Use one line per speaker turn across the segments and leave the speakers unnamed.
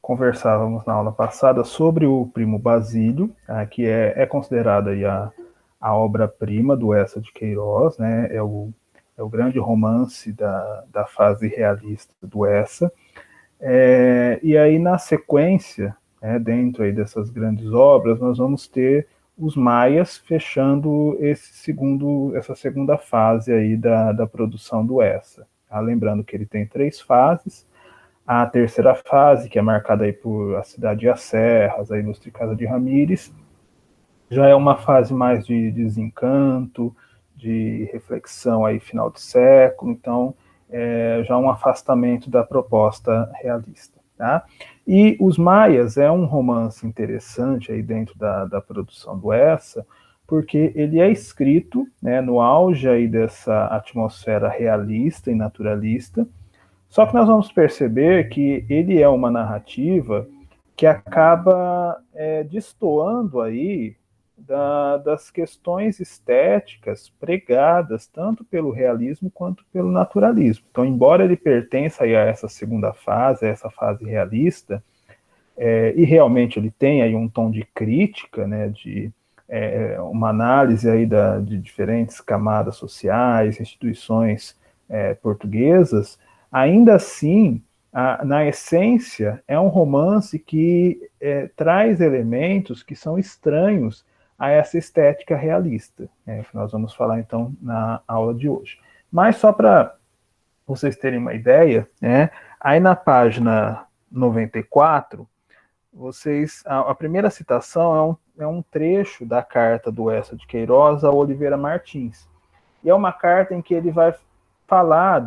conversávamos na aula passada sobre o Primo Basílio, que é considerada aí a obra-prima do Eça de Queiroz, né? É o grande romance da fase realista do Eça. E aí, na sequência, dentro aí dessas grandes obras, nós vamos ter os Maias fechando essa segunda fase aí da produção do Eça. Lembrando que ele tem 3 fases. A terceira fase, que é marcada aí por A Cidade e as Serras, a Ilustre Casa de Ramírez, já é uma fase mais de desencanto, de reflexão aí final de século, então já um afastamento da proposta realista. Tá? E Os Maias é um romance interessante aí dentro da produção do Eça, porque ele é escrito, né, no auge aí dessa atmosfera realista e naturalista, só que nós vamos perceber que ele é uma narrativa que acaba destoando aí das questões estéticas pregadas tanto pelo realismo quanto pelo naturalismo. Então, embora ele pertença aí a essa segunda fase, a essa fase realista, e realmente ele tem aí um tom de crítica, né, de uma análise aí de diferentes camadas sociais, instituições portuguesas, ainda assim, na essência, é um romance que traz elementos que são estranhos a essa estética realista, que nós vamos falar então na aula de hoje. Mas só para vocês terem uma ideia, aí na página 94, a primeira citação é um trecho da carta do Eça de Queiroz ao Oliveira Martins. E é uma carta em que ele vai falar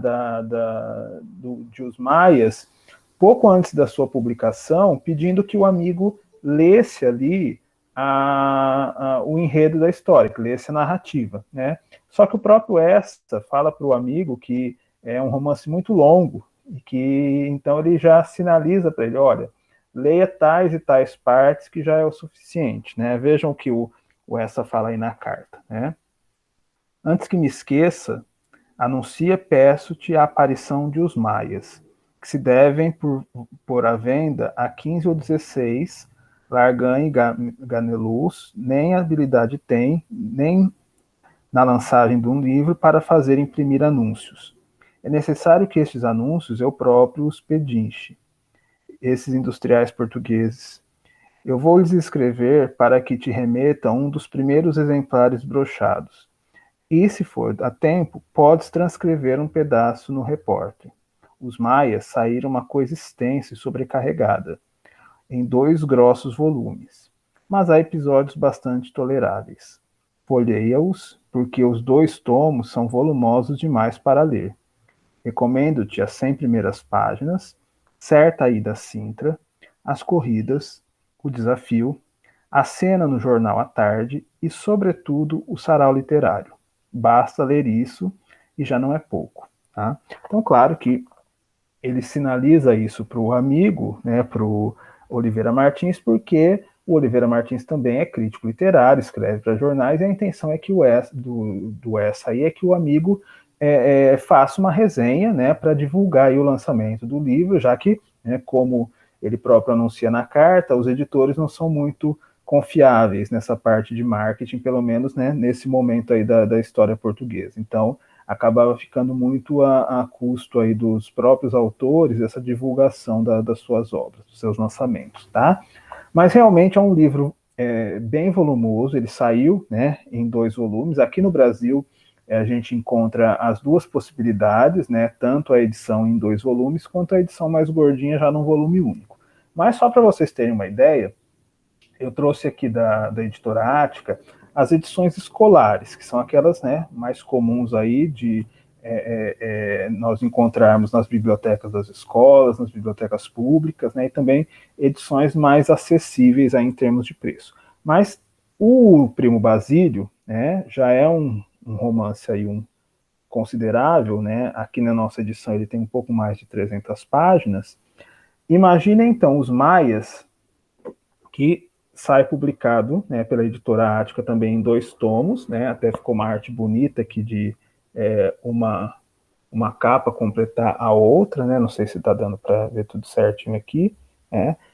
de Os Maias pouco antes da sua publicação, pedindo que o amigo lesse ali o enredo da história, que lesse a narrativa. Né? Só que o próprio Eça fala para o amigo que é um romance muito longo, e que então ele já sinaliza para ele, olha, leia tais e tais partes que já é o suficiente. Né? Vejam o que o Eça fala aí na carta. Né? Antes que me esqueça, anuncia, peço-te a aparição de Os Maias, que se devem por à venda a 15 ou 16, Largan e Ganelus, nem habilidade tem, nem na lançagem de um livro para fazer imprimir anúncios. É necessário que estes anúncios eu próprio os pedinche, esses industriais portugueses. Eu vou lhes escrever para que te remeta um dos primeiros exemplares brochados. E, se for a tempo, podes transcrever um pedaço no repórter. Os Maias saíram uma coisa extensa e sobrecarregada, em 2 grossos volumes. Mas há episódios bastante toleráveis. Folheia-os, porque os 2 tomos são volumosos demais para ler. Recomendo-te as 100 primeiras páginas, certa ida a Sintra, as corridas, o desafio, a cena no jornal à tarde e, sobretudo, o sarau literário. Basta ler isso e já não é pouco. Tá? Então, claro que ele sinaliza isso para o amigo, né, para o Oliveira Martins, porque o Oliveira Martins também é crítico literário, escreve para jornais, e a intenção é que do Essa aí é que o amigo faça uma resenha, né, para divulgar aí o lançamento do livro, já que, né, como ele próprio anuncia na carta, os editores não são muito confiáveis nessa parte de marketing, pelo menos, né, nesse momento aí da história portuguesa. Então, acabava ficando muito a custo aí dos próprios autores essa divulgação das suas obras, dos seus lançamentos, tá? Mas realmente é um livro bem volumoso, ele saiu, né, em 2 volumes. Aqui no Brasil, a gente encontra as 2 possibilidades, né, tanto a edição em 2 volumes, quanto a edição mais gordinha já num volume único. Mas só para vocês terem uma ideia, eu trouxe aqui da editora Ática as edições escolares, que são aquelas, né, mais comuns aí de nós encontrarmos nas bibliotecas das escolas, nas bibliotecas públicas, né, e também edições mais acessíveis aí em termos de preço. Mas o Primo Basílio, né, já é um romance aí considerável, né, aqui na nossa edição ele tem um pouco mais de 300 páginas. Imagina então Os Maias, que sai publicado, né, pela editora Ática também em 2 tomos, né, até ficou uma arte bonita aqui de uma capa completar a outra, né, não sei se está dando para ver tudo certinho aqui,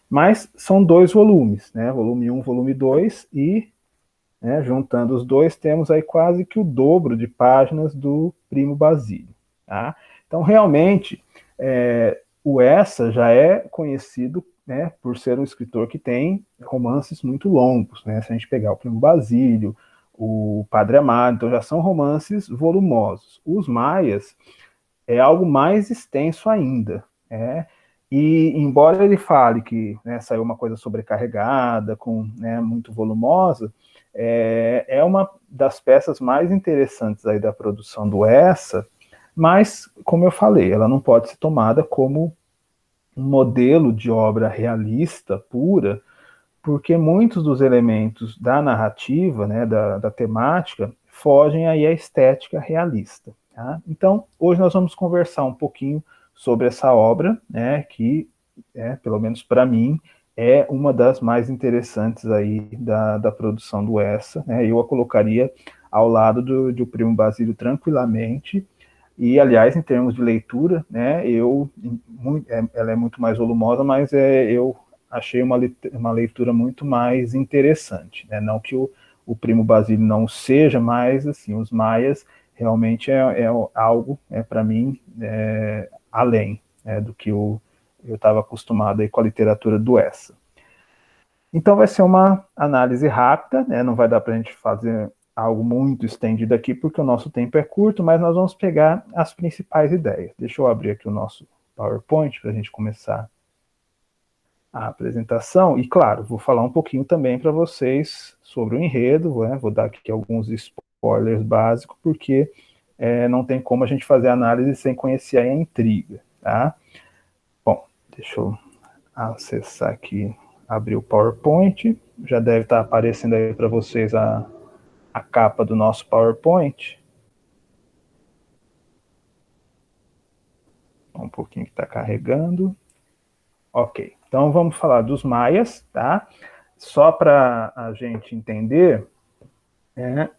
Mas são 2 volumes, né? Volume 1, volume 2, e né, juntando os dois, temos aí quase que o dobro de páginas do Primo Basílio. Tá? Então, realmente, o Essa já é conhecido, né, por ser um escritor que tem romances muito longos. Né? Se a gente pegar o Primo Basílio, o Padre Amaro, então já são romances volumosos. Os Maias é algo mais extenso ainda. Né? E embora ele fale que né, saiu uma coisa sobrecarregada, né, muito volumosa, é uma das peças mais interessantes aí da produção do Essa, mas, como eu falei, ela não pode ser tomada como um modelo de obra realista pura, porque muitos dos elementos da narrativa, né, da temática, fogem aí à estética realista. Tá? Então, hoje nós vamos conversar um pouquinho sobre essa obra, né, que, pelo menos para mim, é uma das mais interessantes aí da produção do Essa. Né? Eu a colocaria ao lado do Primo Basílio tranquilamente. E, aliás, em termos de leitura, né, ela é muito mais volumosa, mas eu achei uma leitura muito mais interessante. Né? Não que o Primo Basílio não seja, mas assim, os Maias realmente é algo, para mim, além do que eu estava acostumado aí com a literatura do Essa. Então vai ser uma análise rápida, né? Não vai dar para a gente fazer algo muito estendido aqui, porque o nosso tempo é curto, mas nós vamos pegar as principais ideias. Deixa eu abrir aqui o nosso PowerPoint para a gente começar a apresentação. E, claro, vou falar um pouquinho também para vocês sobre o enredo, né? Vou dar aqui alguns spoilers básicos, porque não tem como a gente fazer análise sem conhecer a intriga, tá? Bom, deixa eu acessar aqui, abrir o PowerPoint. Já deve estar aparecendo aí para vocês a capa do nosso PowerPoint. Um pouquinho que está carregando. Ok, então vamos falar dos Maias, tá? Só para a gente entender,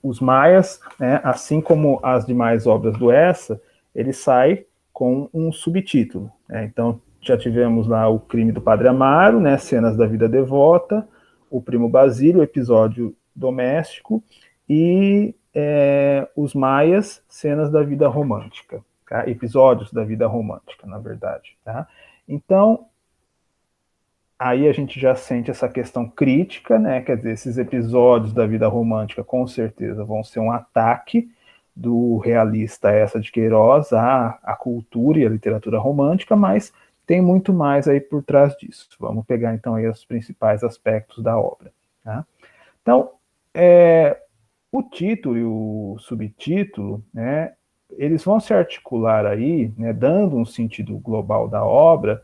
os Maias, né, assim como as demais obras do Essa, ele sai com um subtítulo. Né? Então, já tivemos lá o Crime do Padre Amaro, né, Cenas da Vida Devota, o Primo Basílio, Episódio Doméstico, e os Maias, Cenas da Vida Romântica. Tá? Episódios da Vida Romântica, na verdade. Tá? Então, aí a gente já sente essa questão crítica, né? Quer dizer, esses episódios da vida romântica com certeza vão ser um ataque do realista Essa de Queiroz à cultura e à literatura romântica, mas tem muito mais aí por trás disso. Vamos pegar então aí os principais aspectos da obra. Tá? Então, o título e o subtítulo, né, eles vão se articular aí, né, dando um sentido global da obra,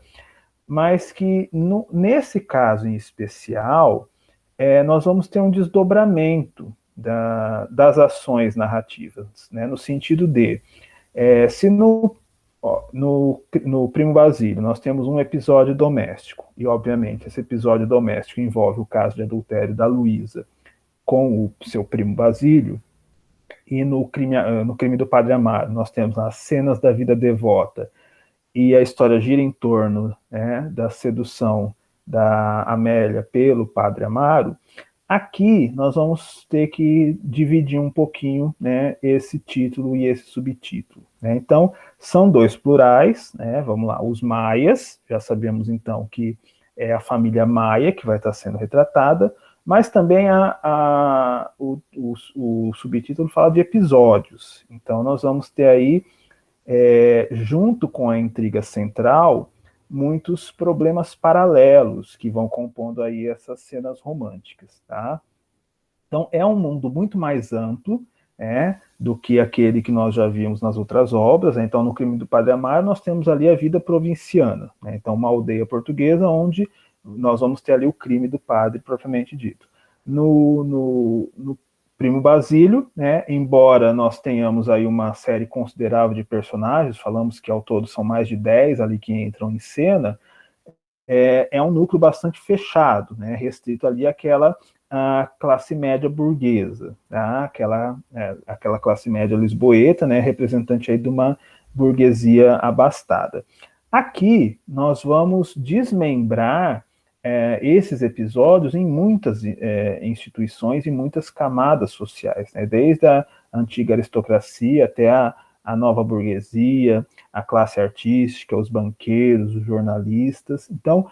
mas que nesse caso em especial, nós vamos ter um desdobramento das ações narrativas, né, no sentido de, se no Primo Basílio nós temos um episódio doméstico, e obviamente esse episódio doméstico envolve o caso de adultério da Luísa com o seu primo Basílio, e no crime do Padre Amaro nós temos as cenas da vida devota, e a história gira em torno, né, da sedução da Amélia pelo Padre Amaro. Aqui nós vamos ter que dividir um pouquinho, né, esse título e esse subtítulo. Né? Então, são 2 plurais, né? Vamos lá, os Maias, já sabemos então que é a família Maia que vai estar sendo retratada, mas também o subtítulo fala de episódios. Então, nós vamos ter aí, junto com a intriga central, muitos problemas paralelos que vão compondo aí essas cenas românticas, tá? Então, é um mundo muito mais amplo, do que aquele que nós já vimos nas outras obras. Então, no Crime do Padre Amaro, nós temos ali a vida provinciana. Né? Então, uma aldeia portuguesa onde nós vamos ter ali o crime do padre propriamente dito. No Primo Basílio, né, embora nós tenhamos aí uma série considerável de personagens, falamos que ao todo são mais de 10 ali que entram em cena, é um núcleo bastante fechado, né, restrito ali àquela classe média burguesa, tá? aquela classe média lisboeta, né, representante aí de uma burguesia abastada. Aqui nós vamos desmembrar esses episódios em muitas instituições e muitas camadas sociais, né? Desde a antiga aristocracia até a nova burguesia, a classe artística, os banqueiros, os jornalistas. Então,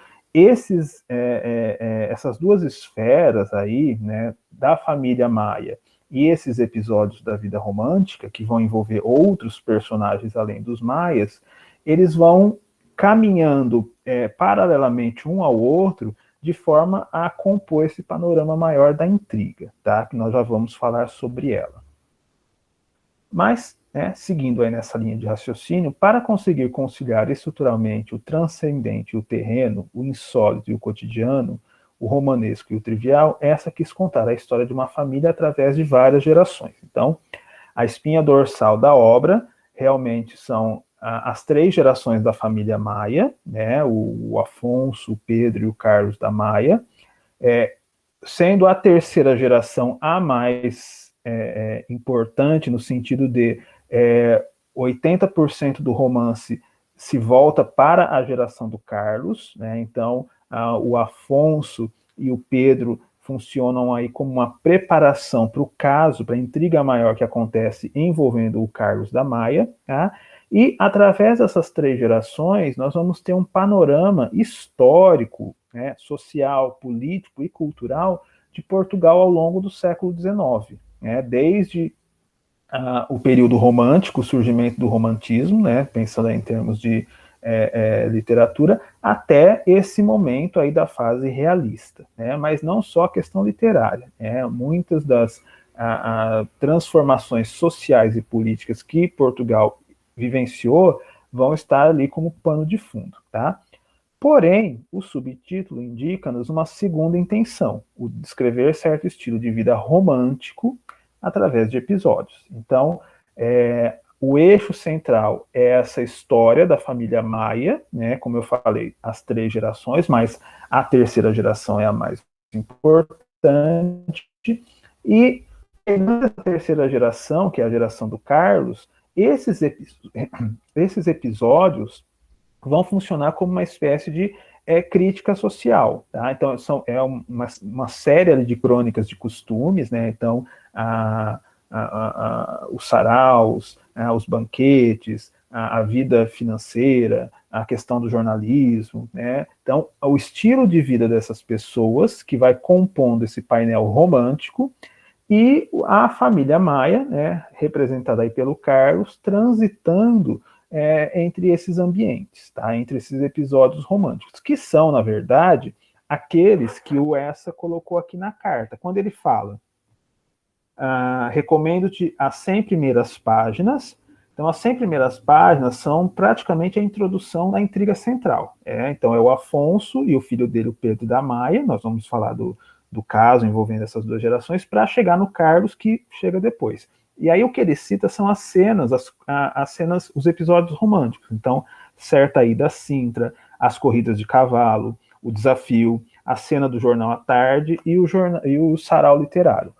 essas duas esferas aí, né, da família Maia e esses episódios da vida romântica, que vão envolver outros personagens além dos maias, eles vão caminhando paralelamente um ao outro, de forma a compor esse panorama maior da intriga, tá? Que nós já vamos falar sobre ela. Mas, seguindo aí nessa linha de raciocínio, para conseguir conciliar estruturalmente o transcendente e o terreno, o insólito e o cotidiano, o romanesco e o trivial, essa quis contar a história de uma família através de várias gerações. Então, a espinha dorsal da obra realmente são as 3 gerações da família Maia, né, o Afonso, o Pedro e o Carlos da Maia, sendo a terceira geração a mais importante, no sentido de 80% do romance se volta para a geração do Carlos, né, então o Afonso e o Pedro funcionam aí como uma preparação para o caso, para a intriga maior que acontece envolvendo o Carlos da Maia, tá? E através dessas 3 gerações, nós vamos ter um panorama histórico, né, social, político e cultural de Portugal ao longo do século XIX, né, desde o período romântico, o surgimento do romantismo, né, pensando em termos de literatura, até esse momento aí da fase realista, né, mas não só a questão literária, muitas das transformações sociais e políticas que Portugal vivenciou vão estar ali como pano de fundo, tá? Porém, o subtítulo indica-nos uma segunda intenção, o descrever certo estilo de vida romântico através de episódios. Então, o eixo central é essa história da família Maia, né? Como eu falei, as 3 gerações, mas a terceira geração é a mais importante. E na terceira geração, que é a geração do Carlos, esses episódios vão funcionar como uma espécie de crítica social, tá? Então, uma série de crônicas de costumes, né? Então, os saraus, os banquetes, a vida financeira, a questão do jornalismo, né? Então, o estilo de vida dessas pessoas que vai compondo esse painel romântico e a família Maia, né, representada aí pelo Carlos, transitando entre esses ambientes, tá? Entre esses episódios românticos, que são, na verdade, aqueles que o Essa colocou aqui na carta. Quando ele fala, recomendo-te as 100 primeiras páginas. Então, as 100 primeiras páginas são praticamente a introdução da intriga central. Então, é o Afonso e o filho dele, o Pedro da Maia. Nós vamos falar do caso envolvendo essas 2 gerações, para chegar no Carlos, que chega depois. E aí o que ele cita são as cenas, os episódios românticos. Então, certa ida à Sintra, as corridas de cavalo, o desafio, a cena do jornal à tarde e o sarau literário.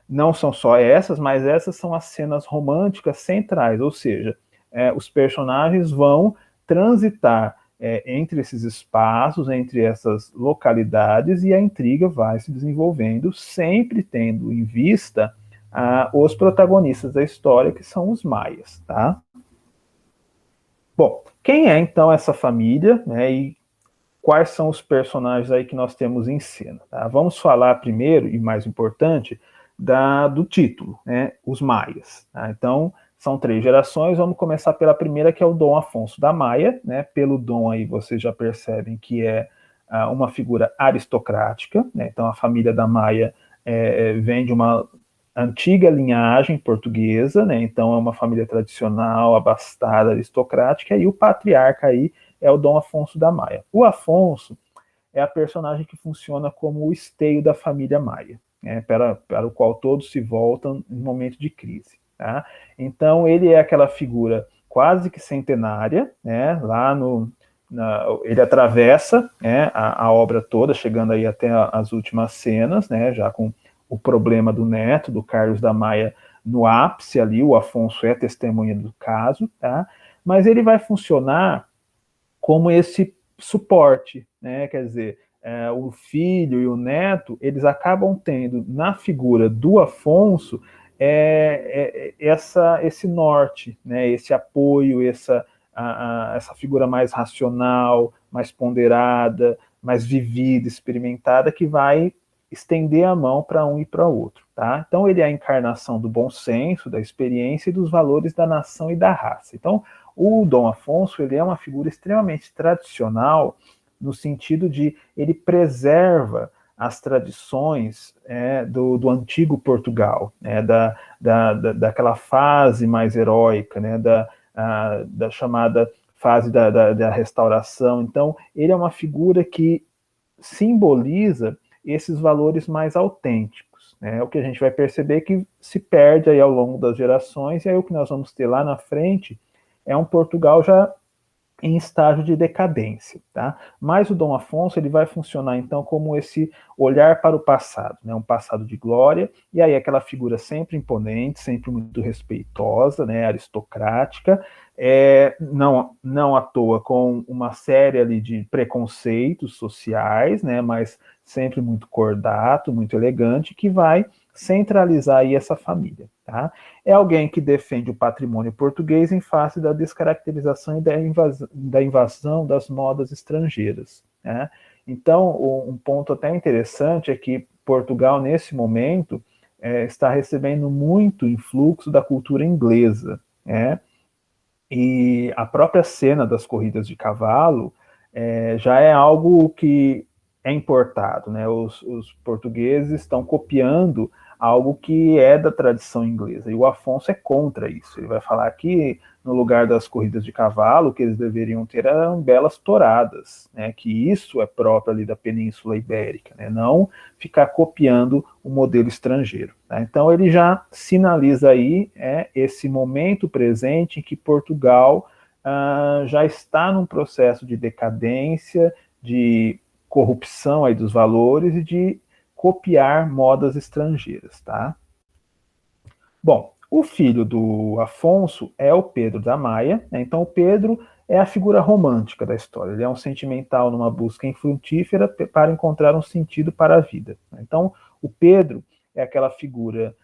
Não são só essas, mas essas são as cenas românticas centrais, ou seja, os personagens vão transitar entre esses espaços, entre essas localidades, e a intriga vai se desenvolvendo, sempre tendo em vista os protagonistas da história, que são os maias, tá? Bom, quem é então essa família, né, e quais são os personagens aí que nós temos em cena, tá? Vamos falar primeiro, e mais importante, do título, né, os maias, tá? Então, são 3 gerações, vamos começar pela primeira, que é o Dom Afonso da Maia, né? Pelo Dom aí vocês já percebem que é uma figura aristocrática, né? Então a família da Maia vem de uma antiga linhagem portuguesa, né? Então é uma família tradicional, abastada, aristocrática, e o patriarca aí é o Dom Afonso da Maia. O Afonso é a personagem que funciona como o esteio da família Maia, né? para o qual todos se voltam em momento de crise. Tá? Então, ele é aquela figura quase que centenária, né? Ele atravessa, né, a obra toda, chegando aí até as últimas cenas, né, já com o problema do neto, do Carlos da Maia, no ápice ali. O Afonso é testemunha do caso, tá? Mas ele vai funcionar como esse suporte, né? Quer dizer, o filho e o neto, eles acabam tendo na figura do Afonso esse norte, né, esse apoio, essa figura mais racional, mais ponderada, mais vivida, experimentada, que vai estender a mão para um e para outro. Tá? Então, ele é a encarnação do bom senso, da experiência e dos valores da nação e da raça. Então, o Dom Afonso ele é uma figura extremamente tradicional, no sentido de ele preserva as tradições do antigo Portugal, daquela fase mais heróica, da chamada fase da restauração. Então, ele é uma figura que simboliza esses valores mais autênticos. Né? O que a gente vai perceber que se perde aí ao longo das gerações, e aí o que nós vamos ter lá na frente é um Portugal já em estágio de decadência, tá? Mas o Dom Afonso ele vai funcionar então como esse olhar para o passado, né? Um passado de glória, e aí aquela figura sempre imponente, sempre muito respeitosa, né? Aristocrática, não à toa com uma série ali de preconceitos sociais, né? Mas sempre muito cordato, muito elegante, que vai centralizar aí essa família, tá? É alguém que defende o patrimônio português em face da descaracterização e da invasão das modas estrangeiras, né? Então, um ponto até interessante é que Portugal, nesse momento, está recebendo muito influxo da cultura inglesa, né? E a própria cena das corridas de cavalo já é algo que é importado, né? Os portugueses estão copiando algo que é da tradição inglesa, e o Afonso é contra isso. Ele vai falar que no lugar das corridas de cavalo, o que eles deveriam ter eram belas touradas, né? Que isso é próprio ali da Península Ibérica, né? Não ficar copiando o modelo estrangeiro. Tá? Então ele já sinaliza aí esse momento presente em que Portugal já está num processo de decadência, de corrupção aí dos valores e de copiar modas estrangeiras, tá? Bom, o filho do Afonso é o Pedro da Maia, né? Então o Pedro é a figura romântica da história, ele é um sentimental numa busca infrutífera para encontrar um sentido para a vida. Então o Pedro é aquela figura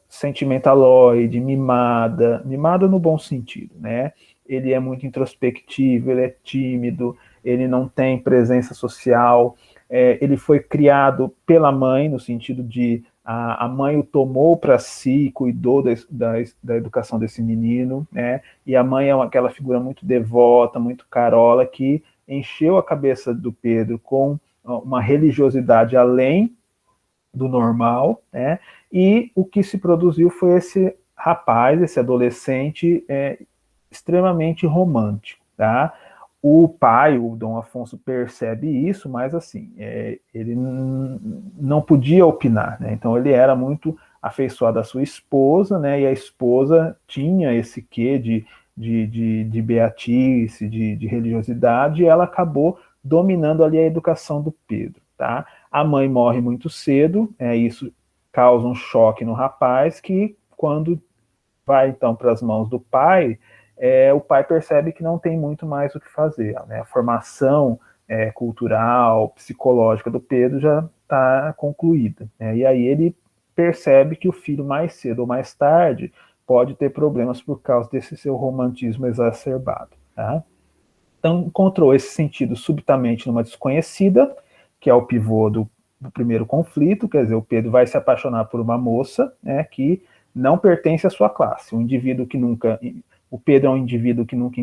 sentimentaloide, mimada no bom sentido, né? Ele é muito introspectivo, ele é tímido, ele não tem presença social, ele foi criado pela mãe, no sentido de a mãe o tomou para si, cuidou da educação desse menino, né? E a mãe é aquela figura muito devota, muito carola, que encheu a cabeça do Pedro com uma religiosidade além do normal, né? E o que se produziu foi esse rapaz, esse adolescente extremamente romântico, tá? O pai, o Dom Afonso, percebe isso, mas assim, ele não podia opinar, né? Então ele era muito afeiçoado à sua esposa, né? E a esposa tinha esse quê de beatice, de religiosidade, e ela acabou dominando ali a educação do Pedro, tá? A mãe morre muito cedo, isso causa um choque no rapaz, que quando vai então para as mãos do pai, o pai percebe que não tem muito mais o que fazer, né? A formação cultural, psicológica do Pedro já está concluída, né? E aí ele percebe que o filho mais cedo ou mais tarde pode ter problemas por causa desse seu romantismo exacerbado, tá? Então encontrou esse sentido subitamente numa desconhecida, que é o pivô do primeiro conflito, quer dizer, o Pedro vai se apaixonar por uma moça, né, que não pertence à sua classe, um indivíduo que nunca... O Pedro é um indivíduo que nunca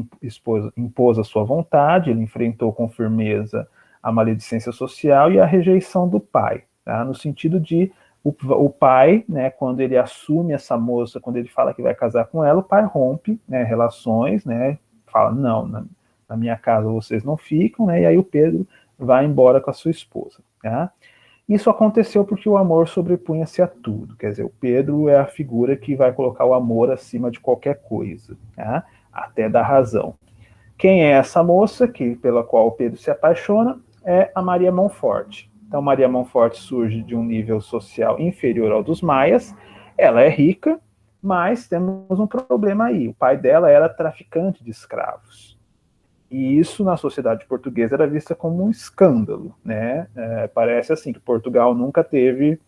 impôs a sua vontade, ele enfrentou com firmeza a maledicência social e a rejeição do pai, tá? No sentido de o pai, né, quando ele assume essa moça, quando ele fala que vai casar com ela, o pai rompe, né, relações, né, fala, não, na minha casa vocês não ficam, né, e aí o Pedro vai embora com a sua esposa, tá? Isso aconteceu porque o amor sobrepunha-se a tudo. Quer dizer, o Pedro é a figura que vai colocar o amor acima de qualquer coisa, tá? Até da razão. Quem é essa moça pela qual o Pedro se apaixona? É a Maria Monforte. Então, Maria Monforte surge de um nível social inferior ao dos maias. Ela é rica, mas temos um problema aí. O pai dela era traficante de escravos. E isso na sociedade portuguesa era vista como um escândalo, né? Parece assim que Portugal nunca teve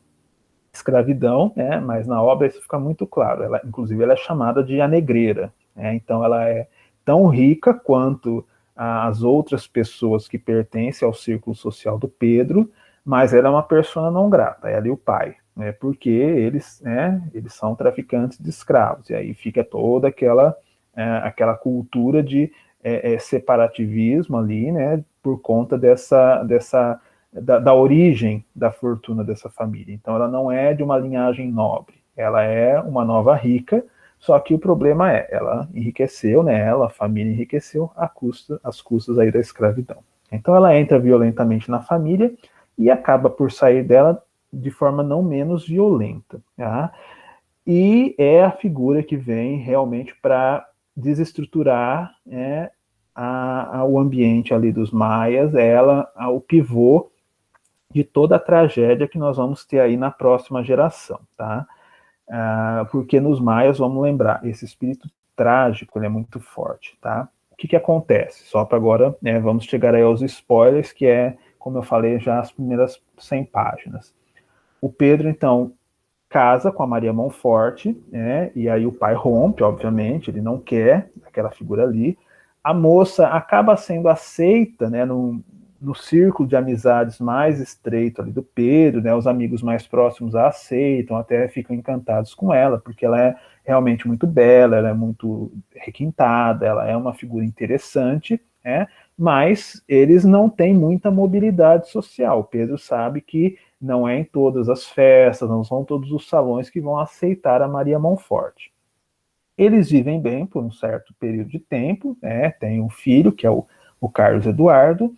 escravidão, né? Mas na obra isso fica muito claro. Ela, inclusive, ela é chamada de a negreira, né? Então ela é tão rica quanto as outras pessoas que pertencem ao círculo social do Pedro, mas ela é uma persona não grata, ela e o pai, né? Porque eles, né? Eles são traficantes de escravos e aí fica toda aquela cultura de separativismo ali, né? Por conta da origem da fortuna dessa família. Então, ela não é de uma linhagem nobre, ela é uma nova rica, só que o problema é, ela enriqueceu, né, ela, a família enriqueceu às custas aí da escravidão. Então, ela entra violentamente na família e acaba por sair dela de forma não menos violenta. Tá? E é a figura que vem realmente para desestruturar o ambiente ali dos maias, ela, o pivô de toda a tragédia que nós vamos ter aí na próxima geração, tá? Porque nos maias, vamos lembrar, esse espírito trágico ele é muito forte, tá? O que acontece? Só para agora, né, vamos chegar aí aos spoilers, que é, como eu falei, já as primeiras 100 páginas. O Pedro, então, casa com a Maria Monforte, né, e aí o pai rompe, obviamente, ele não quer aquela figura ali. A moça acaba sendo aceita, né, no círculo de amizades mais estreito ali do Pedro, né, os amigos mais próximos a aceitam, até ficam encantados com ela, porque ela é realmente muito bela, ela é muito requintada, ela é uma figura interessante, né, mas eles não têm muita mobilidade social. O Pedro sabe que não é em todas as festas, não são todos os salões que vão aceitar a Maria Monforte. Eles vivem bem por um certo período de tempo, né? Tem um filho, que é o Carlos Eduardo.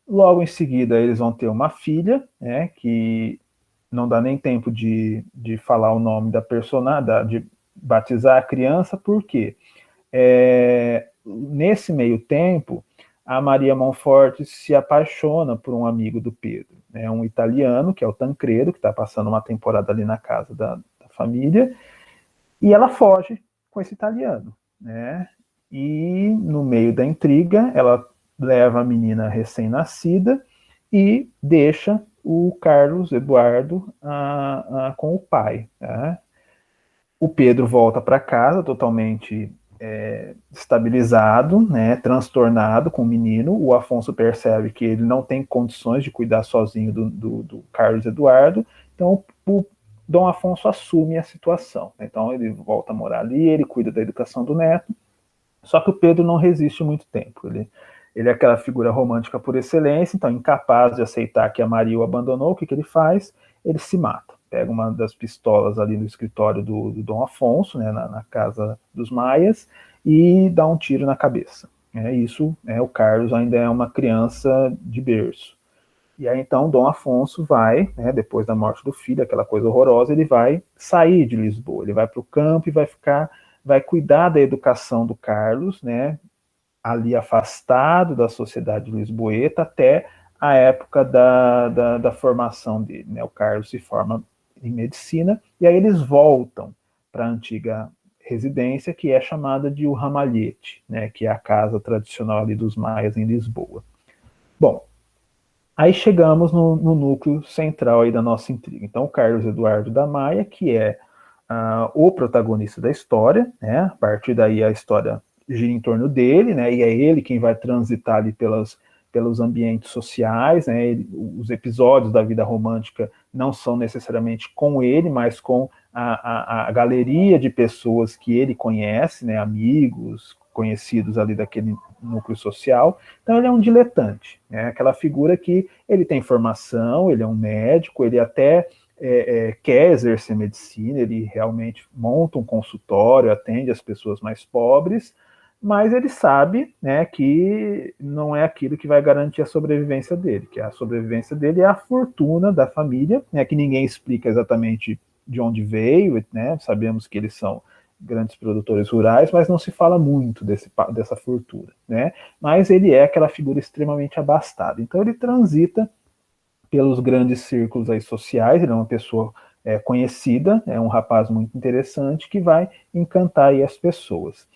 Logo em seguida, eles vão ter uma filha, né? Que não dá nem tempo de falar o nome da personagem, de batizar a criança, por quê? Nesse meio tempo, a Maria Monforte se apaixona por um amigo do Pedro, né, um italiano, que é o Tancredo, que está passando uma temporada ali na casa da família, e ela foge com esse italiano. Né, e no meio da intriga, ela leva a menina recém-nascida e deixa o Carlos Eduardo com o pai. Né? O Pedro volta para casa totalmente estabilizado, né, transtornado com o menino. O Afonso percebe que ele não tem condições de cuidar sozinho do Carlos Eduardo, então o Dom Afonso assume a situação. Então ele volta a morar ali, ele cuida da educação do neto, só que o Pedro não resiste muito tempo. Ele é aquela figura romântica por excelência, então incapaz de aceitar que a Maria o abandonou, o que ele faz? Ele se mata. Pega uma das pistolas ali no escritório do Dom Afonso, né, na casa dos Maias, e dá um tiro na cabeça. O Carlos ainda é uma criança de berço. E aí então Dom Afonso vai, né, depois da morte do filho, aquela coisa horrorosa, ele vai sair de Lisboa, ele vai para o campo e vai cuidar da educação do Carlos, né, ali afastado da sociedade lisboeta até a época da formação dele. Né? O Carlos se forma em medicina e aí eles voltam para a antiga residência, que é chamada de o Ramalhete, né? Que é a casa tradicional ali dos maias em Lisboa. Bom, aí chegamos no núcleo central aí da nossa intriga. Então, o Carlos Eduardo da Maia, que é o protagonista da história, né? A partir daí a história gira em torno dele, né? E é ele quem vai transitar ali pelos ambientes sociais, né? Os episódios da vida romântica não são necessariamente com ele, mas com a galeria de pessoas que ele conhece, né? Amigos, conhecidos ali daquele núcleo social. Então ele é um diletante, né? Aquela figura que ele tem formação, ele é um médico, ele até quer exercer medicina, ele realmente monta um consultório, atende as pessoas mais pobres, mas ele sabe, né, que não é aquilo que vai garantir a sobrevivência dele, que a sobrevivência dele é a fortuna da família, né, que ninguém explica exatamente de onde veio, né, sabemos que eles são grandes produtores rurais, mas não se fala muito dessa fortuna, né, mas ele é aquela figura extremamente abastada, então ele transita pelos grandes círculos aí sociais, ele é uma pessoa conhecida, é um rapaz muito interessante que vai encantar aí as pessoas.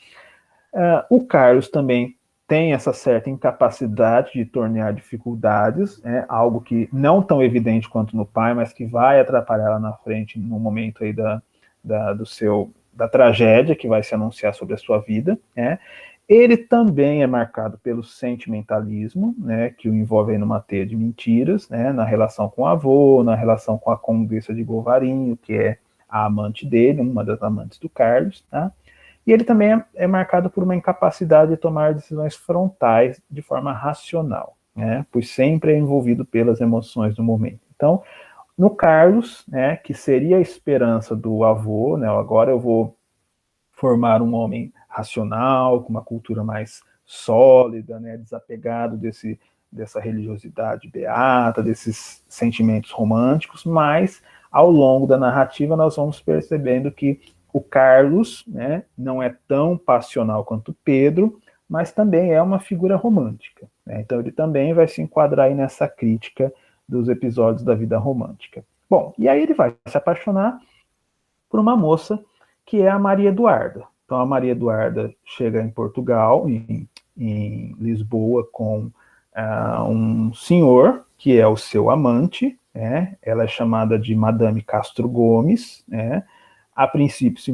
O Carlos também tem essa certa incapacidade de tornear dificuldades, né, algo que não tão evidente quanto no pai, mas que vai atrapalhar lá na frente no momento aí da tragédia que vai se anunciar sobre a sua vida, né. Ele também é marcado pelo sentimentalismo, né, que o envolve aí numa teia de mentiras, né, na relação com o avô, na relação com a Condessa de Golvarinho, que é a amante dele, uma das amantes do Carlos, tá? E ele também é marcado por uma incapacidade de tomar decisões frontais de forma racional, né, pois sempre é envolvido pelas emoções do momento. Então, no Carlos, né, que seria a esperança do avô, né, agora eu vou formar um homem racional, com uma cultura mais sólida, né, desapegado dessa religiosidade beata, desses sentimentos românticos, mas ao longo da narrativa nós vamos percebendo que o Carlos, né, não é tão passional quanto Pedro, mas também é uma figura romântica, né? Então ele também vai se enquadrar aí nessa crítica dos episódios da vida romântica. Bom, e aí ele vai se apaixonar por uma moça que é a Maria Eduarda. Então a Maria Eduarda chega em Portugal, em Lisboa, com um senhor que é o seu amante, né? Ela é chamada de Madame Castro Gomes, né? A princípio se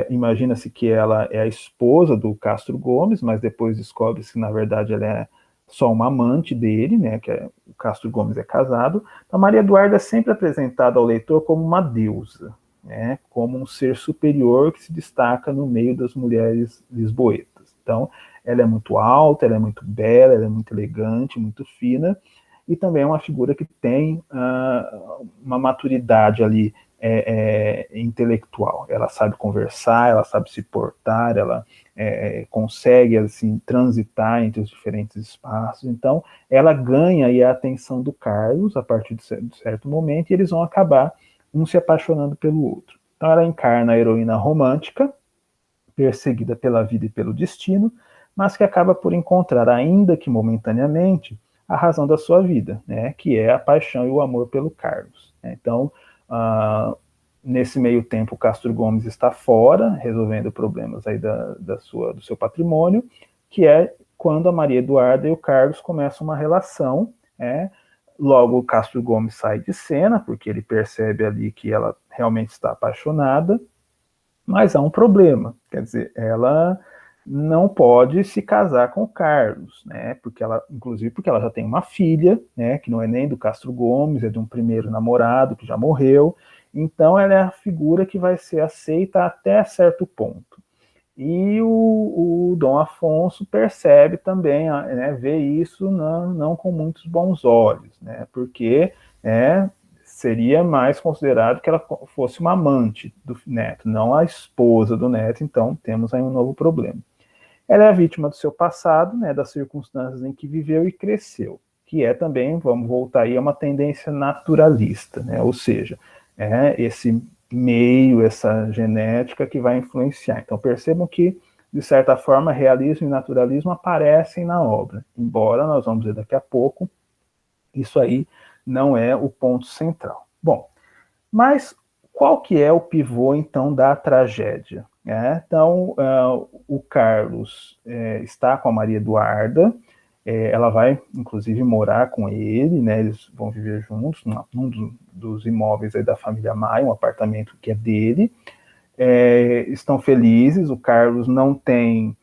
imagina-se que ela é a esposa do Castro Gomes, mas depois descobre-se que na verdade ela é só uma amante dele, né, que o Castro Gomes é casado. Então, Maria Eduarda é sempre apresentada ao leitor como uma deusa, né, como um ser superior que se destaca no meio das mulheres lisboetas. Então, ela é muito alta, ela é muito bela, ela é muito elegante, muito fina, e também é uma figura que tem uma maturidade ali intelectual. Ela sabe conversar, ela sabe se portar, ela consegue assim transitar entre os diferentes espaços. Então, ela ganha aí a atenção do Carlos a partir de certo momento, e eles vão acabar um se apaixonando pelo outro. Então, ela encarna a heroína romântica, perseguida pela vida e pelo destino, mas que acaba por encontrar, ainda que momentaneamente, a razão da sua vida, né, que é a paixão e o amor pelo Carlos. Então, nesse meio tempo, o Castro Gomes está fora, resolvendo problemas aí do seu patrimônio, que é quando a Maria Eduarda e o Carlos começam uma relação, logo o Castro Gomes sai de cena, porque ele percebe ali que ela realmente está apaixonada, mas há um problema, quer dizer, ela não pode se casar com o Carlos, né? Inclusive porque ela já tem uma filha, né? Que não é nem do Castro Gomes, é de um primeiro namorado que já morreu. Então ela é a figura que vai ser aceita até certo ponto. E o Dom Afonso percebe também, né, vê isso não com muitos bons olhos, né? Porque seria mais considerado que ela fosse uma amante do neto, não a esposa do neto. Então temos aí um novo problema. Ela é a vítima do seu passado, né, das circunstâncias em que viveu e cresceu, que é também, vamos voltar aí, a uma tendência naturalista, né, ou seja, esse meio, essa genética que vai influenciar. Então percebam que, de certa forma, realismo e naturalismo aparecem na obra, embora, nós vamos ver daqui a pouco, isso aí não é o ponto central. Bom, mas qual que é o pivô, então, da tragédia? Então, o Carlos está com a Maria Eduarda, ela vai, inclusive, morar com ele, né? Eles vão viver juntos num dos imóveis aí da família Maia, um apartamento que é dele. Estão felizes, o Carlos não tem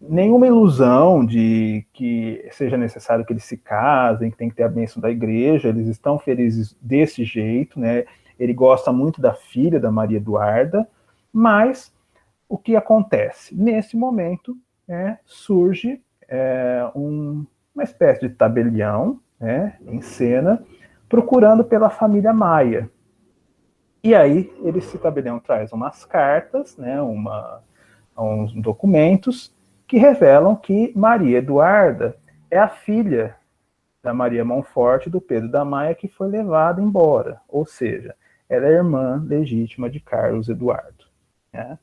nenhuma ilusão de que seja necessário que eles se casem, que tem que ter a bênção da igreja. Eles estão felizes desse jeito, né? Ele gosta muito da filha da Maria Eduarda, mas o que acontece? Nesse momento, surge uma espécie de tabelião, em cena, procurando pela família Maia. E aí, esse tabelião traz umas cartas, uns documentos, que revelam que Maria Eduarda é a filha da Maria Monforte e do Pedro da Maia, que foi levada embora. Ou seja, ela é irmã legítima de Carlos Eduardo.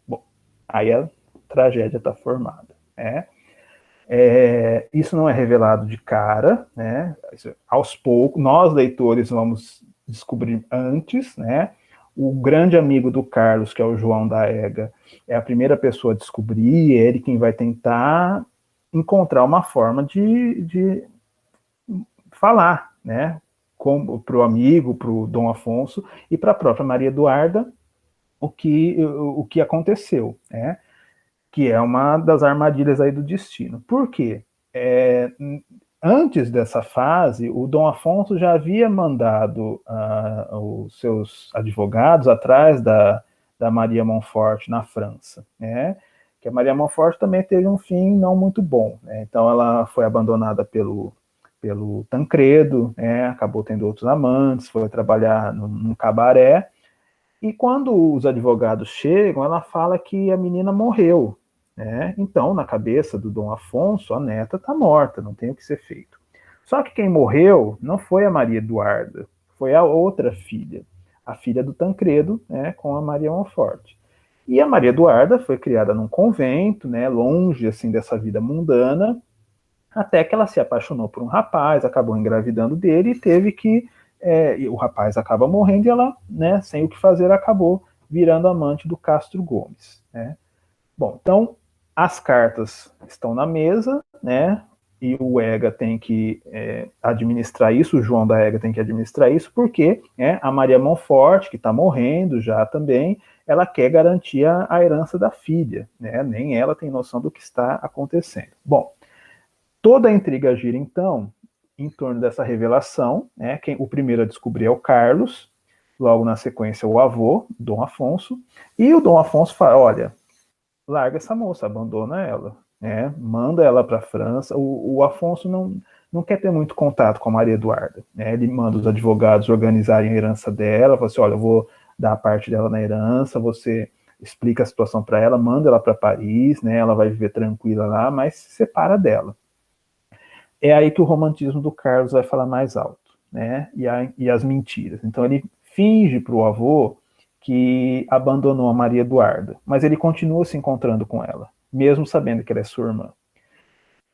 Bom, aí a tragédia está formada. Isso não é revelado de cara, aos poucos, nós leitores vamos descobrir antes, O grande amigo do Carlos, que é o João da Ega, é a primeira pessoa a descobrir, é ele quem vai tentar encontrar uma forma de falar, né, para o amigo, para o Dom Afonso e para a própria Maria Eduarda o que aconteceu, né, que é uma das armadilhas aí do destino. Por quê? Antes dessa fase, o Dom Afonso já havia mandado os seus advogados atrás da Maria Montfort na França, né? Que a Maria Montfort também teve um fim não muito bom, né? Então ela foi abandonada pelo Tancredo, né? Acabou tendo outros amantes, foi trabalhar num cabaré, e quando os advogados chegam, ela fala que a menina morreu, né? Então, na cabeça do Dom Afonso, a neta está morta, não tem o que ser feito. Só que quem morreu não foi a Maria Eduarda, foi a outra filha, a filha do Tancredo, né, com a Maria Monfort. E a Maria Eduarda foi criada num convento, né, longe assim dessa vida mundana, até que ela se apaixonou por um rapaz, acabou engravidando dele e teve que e o rapaz acaba morrendo e ela, né, sem o que fazer, acabou virando amante do Castro Gomes, né? Bom, então as cartas estão na mesa, né? E o EGA tem que administrar isso, o João da EGA tem que administrar isso, porque a Maria Monfort, que está morrendo já também, ela quer garantir a herança da filha, né? Nem ela tem noção do que está acontecendo. Bom, toda a intriga gira, então, em torno dessa revelação, né? O primeiro a descobrir é o Carlos, logo na sequência o avô, Dom Afonso, e o Dom Afonso fala, olha, larga essa moça, abandona ela, né? Manda ela para a França. O Afonso não quer ter muito contato com a Maria Eduarda, né? Ele manda os advogados organizarem a herança dela, fala assim, olha, eu vou dar a parte dela na herança, você explica a situação para ela, manda ela para Paris, né? Ela vai viver tranquila lá, mas se separa dela. É aí que o romantismo do Carlos vai falar mais alto, né? E as mentiras. Então ele finge para o avô que abandonou a Maria Eduarda, mas ele continua se encontrando com ela, mesmo sabendo que ela é sua irmã.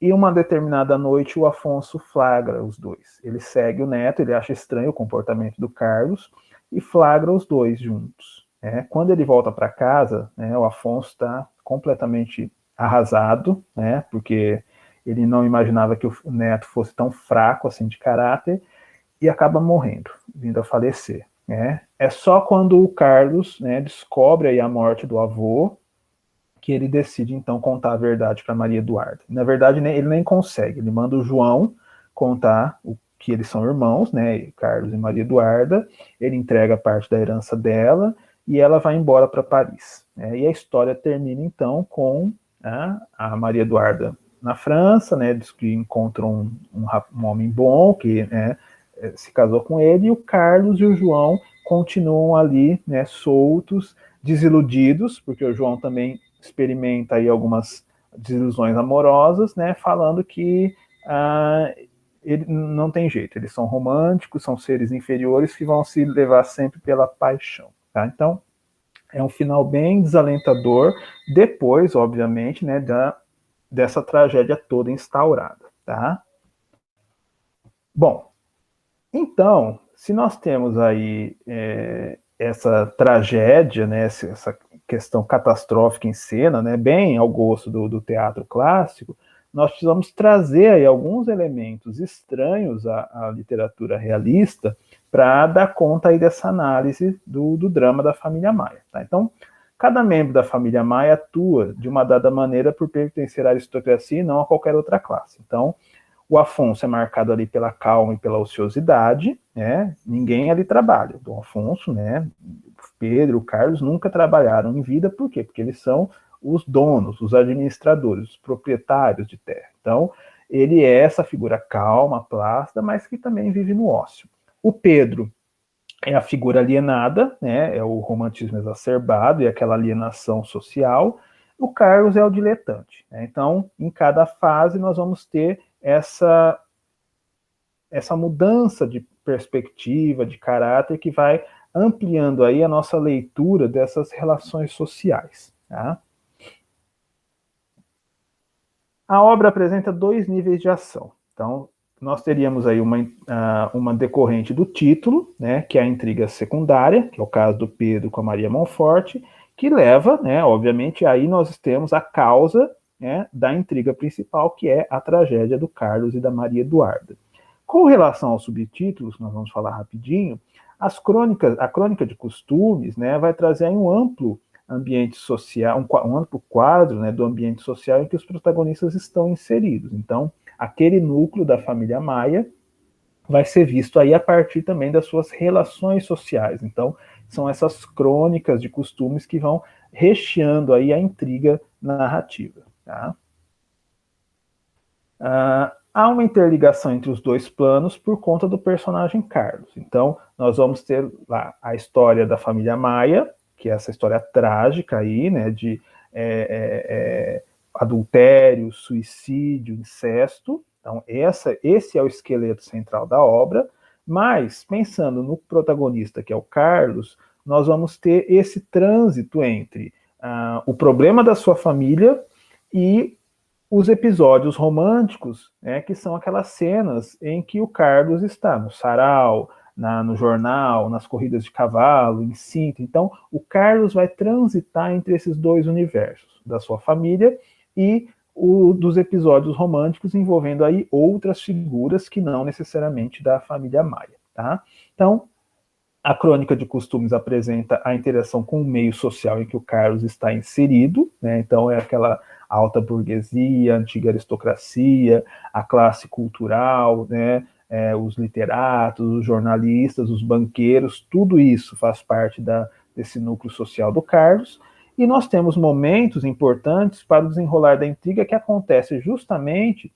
E uma determinada noite o Afonso flagra os dois. Ele segue o neto, ele acha estranho o comportamento do Carlos e flagra os dois juntos. Né? Quando ele volta para casa, né, o Afonso está completamente arrasado, né, porque ele não imaginava que o neto fosse tão fraco assim de caráter, e acaba morrendo, vindo a falecer. Né? É só quando o Carlos, né, descobre aí a morte do avô que ele decide então contar a verdade para Maria Eduarda. Na verdade, ele nem consegue, ele manda o João contar o que eles são irmãos, né, Carlos e Maria Eduarda, ele entrega parte da herança dela e ela vai embora para Paris. E a história termina então com a Maria Eduarda na França, né, diz que encontrou um homem bom que se casou com ele, e o Carlos e o João continuam ali, né, soltos, desiludidos, porque o João também experimenta aí algumas desilusões amorosas, né, falando que ele não tem jeito, eles são românticos, são seres inferiores que vão se levar sempre pela paixão, tá? Então, é um final bem desalentador, depois, obviamente, né, dessa tragédia toda instaurada, tá? Bom, então, se nós temos aí essa tragédia, né, essa questão catastrófica em cena, né, bem ao gosto do teatro clássico, nós precisamos trazer aí alguns elementos estranhos à literatura realista para dar conta aí dessa análise do drama da família Maia. Tá? Então, cada membro da família Maia atua de uma dada maneira por pertencer à aristocracia e não a qualquer outra classe. Então, o Afonso é marcado ali pela calma e pela ociosidade, né? Ninguém ali trabalha. O Dom Afonso, né? Pedro, o Carlos nunca trabalharam em vida, por quê? Porque eles são os donos, os administradores, os proprietários de terra. Então, ele é essa figura calma, plácida, mas que também vive no ócio. O Pedro é a figura alienada, né? É o romantismo exacerbado e aquela alienação social. O Carlos é o diletante. Né? Então, em cada fase, nós vamos ter essa mudança de perspectiva, de caráter, que vai ampliando aí a nossa leitura dessas relações sociais. Tá? A obra apresenta dois níveis de ação. Então, nós teríamos aí uma decorrente do título, né, que é a intriga secundária, que é o caso do Pedro com a Maria Monforte, que leva, né, obviamente, aí nós temos a causa, né, da intriga principal, que é a tragédia do Carlos e da Maria Eduarda. Com relação aos subtítulos, nós vamos falar rapidinho, a crônica de costumes, né, vai trazer aí um amplo ambiente social, um amplo quadro, né, do ambiente social em que os protagonistas estão inseridos. Então, aquele núcleo da família Maia vai ser visto aí a partir também das suas relações sociais. Então, são essas crônicas de costumes que vão recheando aí a intriga narrativa. Tá? Há uma interligação entre os dois planos por conta do personagem Carlos. Então, nós vamos ter lá a história da família Maia, que é essa história trágica aí, né, de adultério, suicídio, incesto. Então, esse é o esqueleto central da obra, mas, pensando no protagonista, que é o Carlos, nós vamos ter esse trânsito entre o problema da sua família e os episódios românticos, né, que são aquelas cenas em que o Carlos está no sarau, no jornal, nas corridas de cavalo, em cinta. Então, o Carlos vai transitar entre esses dois universos, da sua família e dos episódios românticos envolvendo aí outras figuras que não necessariamente da família Maia. Tá? Então, a crônica de costumes apresenta a interação com o meio social em que o Carlos está inserido, né? Então é aquela alta burguesia, antiga aristocracia, a classe cultural, né? Os literatos, os jornalistas, os banqueiros, tudo isso faz parte desse núcleo social do Carlos. E nós temos momentos importantes para o desenrolar da intriga que acontece justamente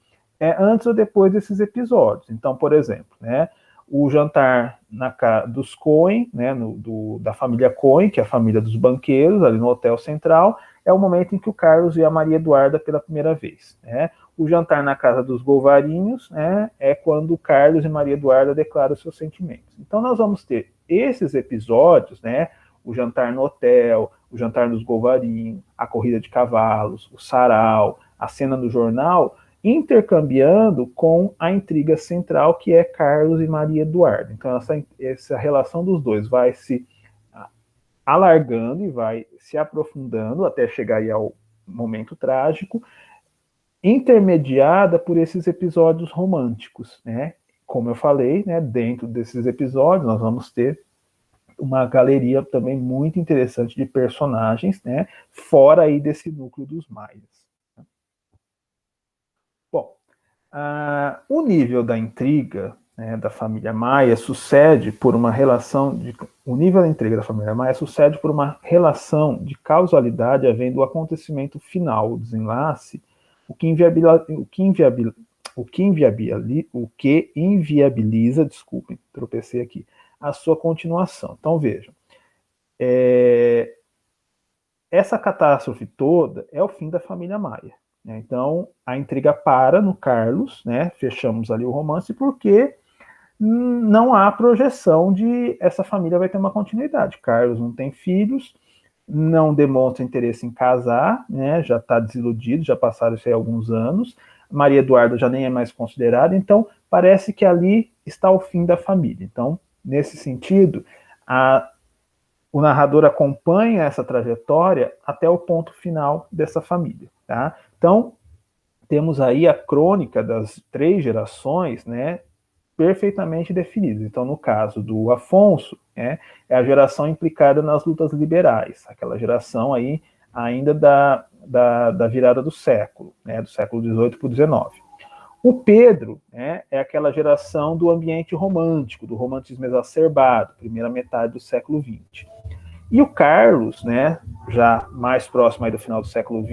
antes ou depois desses episódios. Então, por exemplo, né? O jantar na casa dos Cohen, né, da família Cohen, que é a família dos banqueiros, ali no Hotel Central, é o momento em que o Carlos vê a Maria Eduarda pela primeira vez. Né? O jantar na casa dos Golvarinhos, né, é quando o Carlos e Maria Eduarda declaram seus sentimentos. Então nós vamos ter esses episódios, né, o jantar no hotel, o jantar nos Golvarinhos, a corrida de cavalos, o sarau, a cena no jornal, intercambiando com a intriga central, que é Carlos e Maria Eduarda. Então, essa relação dos dois vai se alargando e vai se aprofundando até chegar aí ao momento trágico, intermediada por esses episódios românticos, né? Como eu falei, né, dentro desses episódios nós vamos ter uma galeria também muito interessante de personagens, né, fora aí desse núcleo dos Maias. Bom, o nível da intriga, né, da família Maia sucede por uma relação de... O nível da intriga da família Maia sucede por uma relação de causalidade havendo o acontecimento final, o desenlace, o que inviabiliza, desculpem, tropecei aqui, a sua continuação. Então, vejam, essa catástrofe toda é o fim da família Maia. Né? Então, a intriga para no Carlos, né? Fechamos ali o romance, porque não há projeção de essa família vai ter uma continuidade. Carlos não tem filhos, não demonstra interesse em casar, né? Já está desiludido, já passaram isso aí alguns anos. Maria Eduarda já nem é mais considerada, então parece que ali está o fim da família. Então, nesse sentido, o narrador acompanha essa trajetória até o ponto final dessa família. Tá? Então, temos aí a crônica das 3 gerações, né, perfeitamente definidas. Então, no caso do Afonso, né, é a geração implicada nas lutas liberais, aquela geração aí ainda da virada do século, né, do século XVIII para o XIX. O Pedro, né, é aquela geração do ambiente romântico, do romantismo exacerbado, primeira metade do século XX. E o Carlos, né, já mais próximo aí do final do século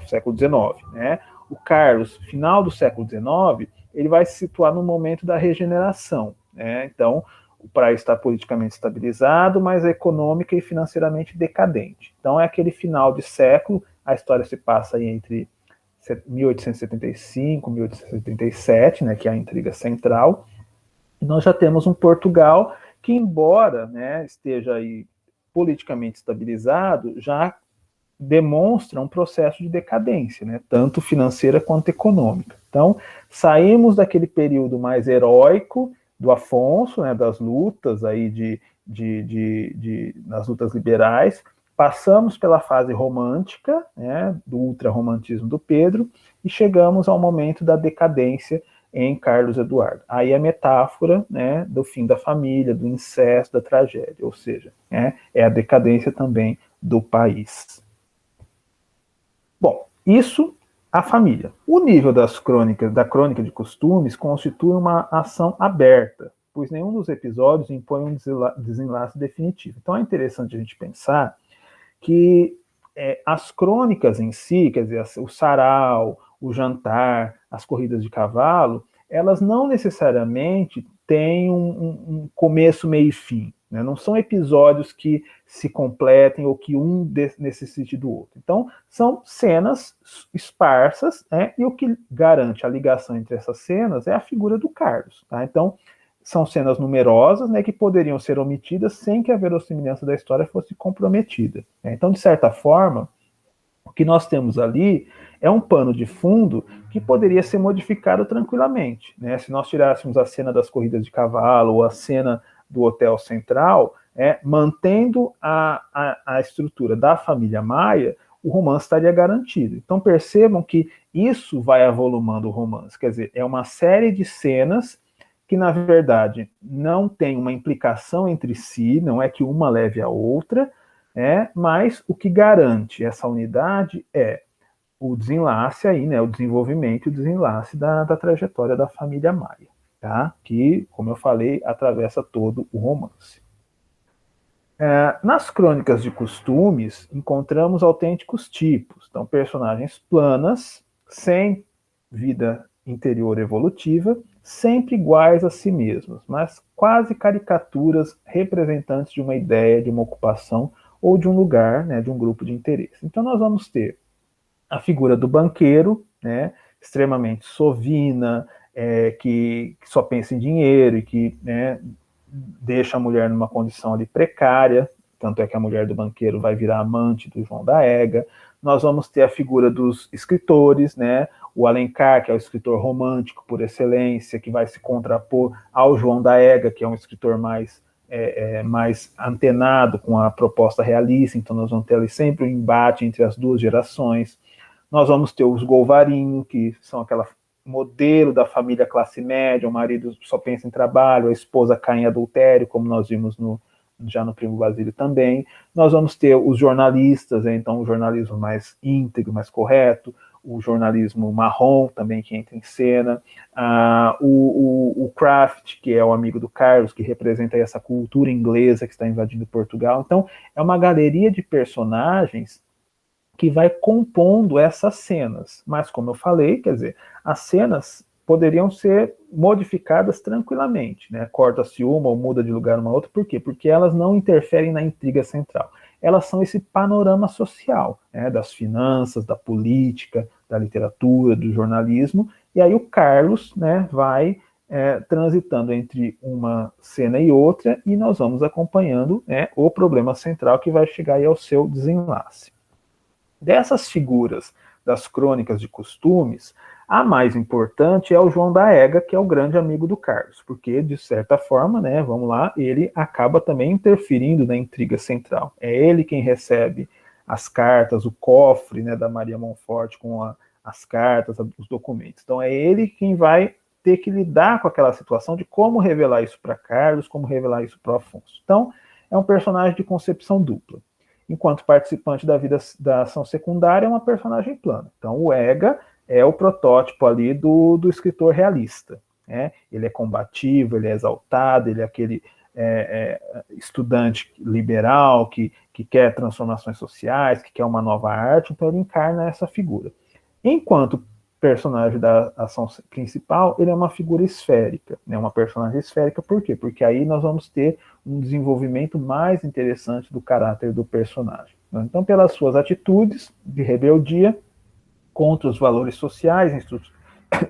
século XIX, né, o Carlos, final do século XIX, ele vai se situar no momento da regeneração, né, então o país está politicamente estabilizado, mas econômica e financeiramente decadente. Então é aquele final de século, a história se passa aí entre 1875 e 1877, né, que é a intriga central, e nós já temos um Portugal que, embora, né, esteja aí politicamente estabilizado, já demonstra um processo de decadência, né, tanto financeira quanto econômica. Então, saímos daquele período mais heróico do Afonso, né, das lutas aí nas lutas liberais, passamos pela fase romântica, né, do ultrarromantismo do Pedro, e chegamos ao momento da decadência em Carlos Eduardo. Aí a metáfora, né, do fim da família, do incesto, da tragédia, ou seja, é a decadência também do país. Bom, isso a família. O nível das crônicas, da crônica de costumes, constitui uma ação aberta, pois nenhum dos episódios impõe um desenlace definitivo. Então é interessante a gente pensar que as crônicas em si, quer dizer, o sarau, o jantar, as corridas de cavalo, elas não necessariamente têm um começo, meio e fim. Né? Não são episódios que se completem ou que um necessite do outro. Então, são cenas esparsas, né? E o que garante a ligação entre essas cenas é a figura do Carlos. Tá? Então, são cenas numerosas, né, que poderiam ser omitidas sem que a verossimilhança da história fosse comprometida. Então, de certa forma, o que nós temos ali é um pano de fundo que poderia ser modificado tranquilamente. Né? Se nós tirássemos a cena das corridas de cavalo ou a cena do Hotel Central, mantendo a estrutura da família Maia, o romance estaria garantido. Então percebam que isso vai avolumando o romance. Quer dizer, é uma série de cenas que, na verdade, não tem uma implicação entre si, não é que uma leve a outra, mas o que garante essa unidade é o desenlace aí, né, o desenvolvimento e o desenlace da trajetória da família Maia, tá? Que, como eu falei, atravessa todo o romance. Nas crônicas de costumes, encontramos autênticos tipos, então personagens planas, sem vida interior evolutiva, sempre iguais a si mesmos, mas quase caricaturas representantes de uma ideia, de uma ocupação ou de um lugar, né, de um grupo de interesse. Então nós vamos ter a figura do banqueiro, né, extremamente sovina, que só pensa em dinheiro e que, né, deixa a mulher numa condição ali precária, tanto é que a mulher do banqueiro vai virar amante do João da Ega. Nós vamos ter a figura dos escritores, né? O Alencar, que é o escritor romântico por excelência, que vai se contrapor ao João da Ega, que é um escritor mais antenado com a proposta realista, então nós vamos ter ali sempre um embate entre as duas gerações. Nós vamos ter os Golvarinho, que são aquela modelo da família classe média, o marido só pensa em trabalho, a esposa cai em adultério, como nós vimos já no Primo Basílio também. Nós vamos ter os jornalistas, então o jornalismo mais íntegro, mais correto, o jornalismo marrom também que entra em cena, o Kraft, que é o amigo do Carlos, que representa essa cultura inglesa que está invadindo Portugal. Então, é uma galeria de personagens que vai compondo essas cenas. Mas, como eu falei, quer dizer, as cenas poderiam ser modificadas tranquilamente, né? Corta-se uma ou muda de lugar uma outra. Por quê? Porque elas não interferem na intriga central. Elas são esse panorama social, né? Das finanças, da política, da literatura, do jornalismo. E aí o Carlos, né, vai transitando entre uma cena e outra, e nós vamos acompanhando, né, o problema central que vai chegar aí ao seu desenlace. Dessas figuras das crônicas de costumes, a mais importante é o João da Ega, que é o grande amigo do Carlos, porque, de certa forma, né, vamos lá, ele acaba também interferindo na intriga central. É ele quem recebe as cartas, o cofre, né, da Maria Monforte com as cartas, os documentos. Então é ele quem vai ter que lidar com aquela situação de como revelar isso para Carlos, como revelar isso para Afonso. Então é um personagem de concepção dupla. Enquanto participante da vida da ação secundária, é uma personagem plana. Então, o Ega é o protótipo ali do escritor realista. Né? Ele é combativo, ele é exaltado, ele é aquele estudante liberal que quer transformações sociais, que quer uma nova arte, então ele encarna essa figura. Enquanto personagem da ação principal, ele é uma figura esférica, né? Uma personagem esférica, por quê? Porque aí nós vamos ter um desenvolvimento mais interessante do caráter do personagem. Então, pelas suas atitudes de rebeldia contra os valores sociais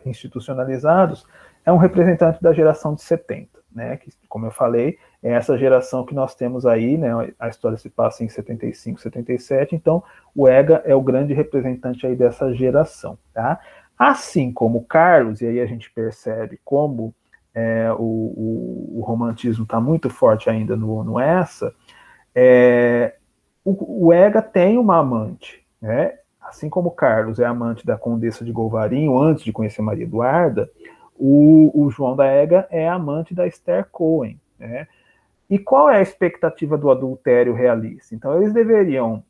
institucionalizados, é um representante da geração de 70. né, que, como eu falei, é essa geração que nós temos aí, né, a história se passa em 75, 77, então o Ega é o grande representante aí dessa geração, tá? Assim como Carlos, e aí a gente percebe como o romantismo está muito forte ainda no Essa, o Ega tem uma amante, né? Assim como Carlos é amante da Condessa de Golvarinho antes de conhecer Maria Eduarda, o João da Ega é amante da Esther Cohen, né? E qual é a expectativa do adultério realista? Então, eles deveriam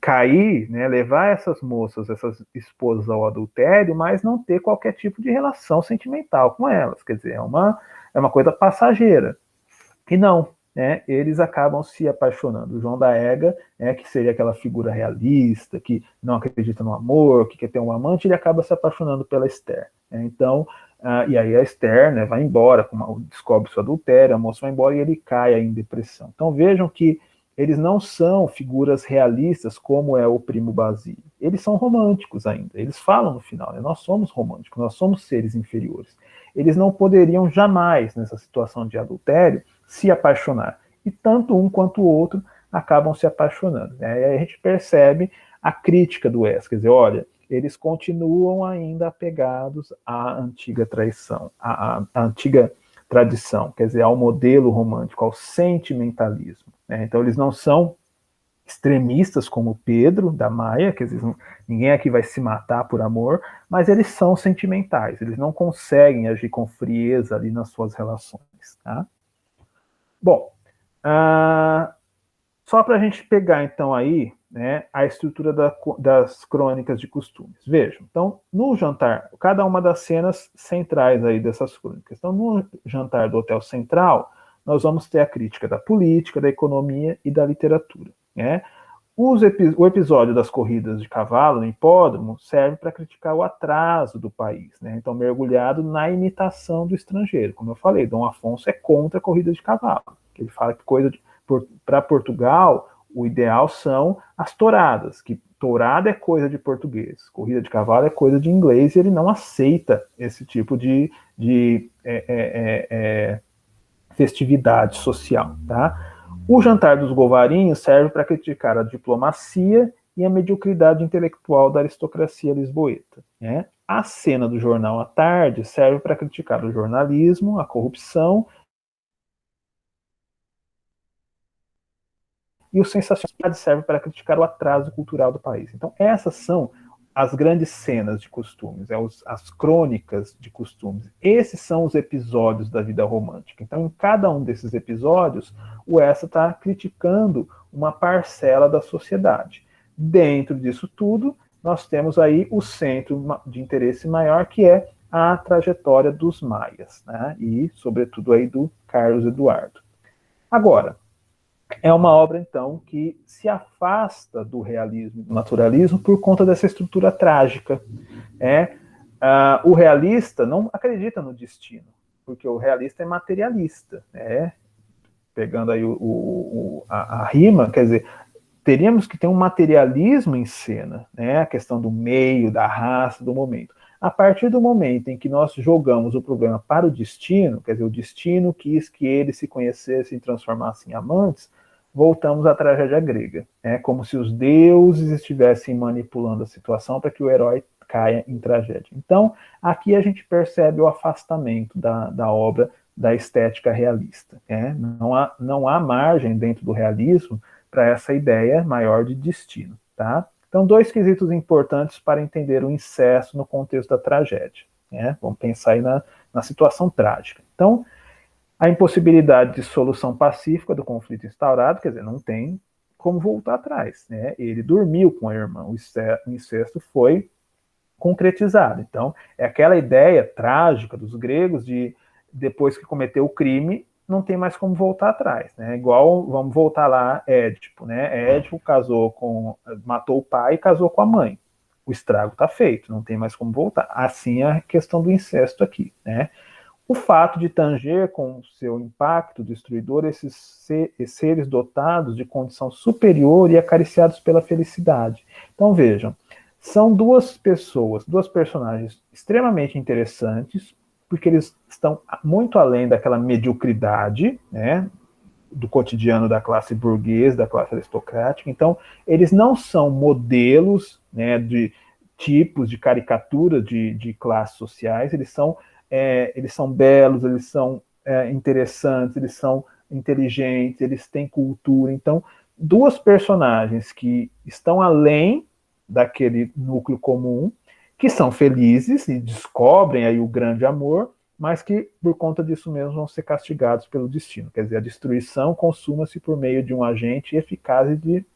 cair, né, levar essas moças, essas esposas ao adultério, mas não ter qualquer tipo de relação sentimental com elas. Quer dizer, é uma coisa passageira. E não, né, eles acabam se apaixonando. O João da Ega, né, que seria aquela figura realista, que não acredita no amor, que quer ter um amante, ele acaba se apaixonando pela Esther. Né? Então, e aí a Esther, né, vai embora, descobre seu adultério, a moça vai embora e ele cai aí em depressão. Então vejam que eles não são figuras realistas como é o Primo Basílio. Eles são românticos ainda. Eles falam no final, né, nós somos românticos, nós somos seres inferiores. Eles não poderiam jamais, nessa situação de adultério, se apaixonar. E tanto um quanto o outro acabam se apaixonando. Né? E aí a gente percebe a crítica do Wes, quer dizer, olha, eles continuam ainda apegados à antiga traição, à antiga tradição, quer dizer, ao modelo romântico, ao sentimentalismo. Né? Então eles não são extremistas como Pedro da Maia, quer dizer, ninguém aqui vai se matar por amor, mas eles são sentimentais, eles não conseguem agir com frieza ali nas suas relações. Tá? Bom, só para a gente pegar então aí, né, a estrutura das crônicas de costumes. Vejam, então, no jantar, cada uma das cenas centrais aí dessas crônicas. Então, no jantar do Hotel Central, nós vamos ter a crítica da política, da economia e da literatura. Né? O episódio das corridas de cavalo no hipódromo serve para criticar o atraso do país, né? Então, mergulhado na imitação do estrangeiro. Como eu falei, Dom Afonso é contra a corrida de cavalo. Ele fala que para Portugal, o ideal são as touradas, que tourada é coisa de português, corrida de cavalo é coisa de inglês, e ele não aceita esse tipo de festividade social, tá? O jantar dos Golvarinhos serve para criticar a diplomacia e a mediocridade intelectual da aristocracia lisboeta. Né? A cena do jornal à tarde serve para criticar o jornalismo, a corrupção e o sensacionalismo serve para criticar o atraso cultural do país. Então, essas são as grandes cenas de costumes, as crônicas de costumes. Esses são os episódios da vida romântica. Então, em cada um desses episódios, o Essa está criticando uma parcela da sociedade. Dentro disso tudo, nós temos aí o centro de interesse maior, que é a trajetória dos maias, né? E, sobretudo, aí do Carlos Eduardo. Agora, é uma obra, então, que se afasta do realismo e do naturalismo por conta dessa estrutura trágica. O realista não acredita no destino, porque o realista é materialista. Pegando aí a rima, quer dizer, teríamos que ter um materialismo em cena, né? A questão do meio, da raça, do momento. A partir do momento em que nós jogamos o problema para o destino, quer dizer, o destino quis que eles se conhecessem e transformassem em amantes, voltamos à tragédia grega. Como se os deuses estivessem manipulando a situação para que o herói caia em tragédia. Então, aqui a gente percebe o afastamento da obra da estética realista. Não há margem dentro do realismo para essa ideia maior de destino. Tá? Então, dois quesitos importantes para entender o incesto no contexto da tragédia. Vamos pensar aí na situação trágica. Então, a impossibilidade de solução pacífica do conflito instaurado, quer dizer, não tem como voltar atrás. Ele dormiu com a irmã, o incesto foi concretizado. Então, é aquela ideia trágica dos gregos de, depois que cometeu o crime, não tem mais como voltar atrás. Igual, vamos voltar lá, Édipo. Édipo matou o pai e casou com a mãe. O estrago está feito, não tem mais como voltar. Assim é a questão do incesto aqui. O fato de tanger com seu impacto destruidor esses seres dotados de condição superior e acariciados pela felicidade. Então vejam, são duas personagens extremamente interessantes, porque eles estão muito além daquela mediocridade, né, do cotidiano da classe burguesa, da classe aristocrática. Então, eles não são modelos, né, de tipos de caricaturas de classes sociais, eles são belos, eles são interessantes, eles são inteligentes, eles têm cultura. Então, duas personagens que estão além daquele núcleo comum, que são felizes e descobrem aí o grande amor, mas que, por conta disso mesmo, vão ser castigados pelo destino. Quer dizer, a destruição consuma-se por meio de um agente eficaz e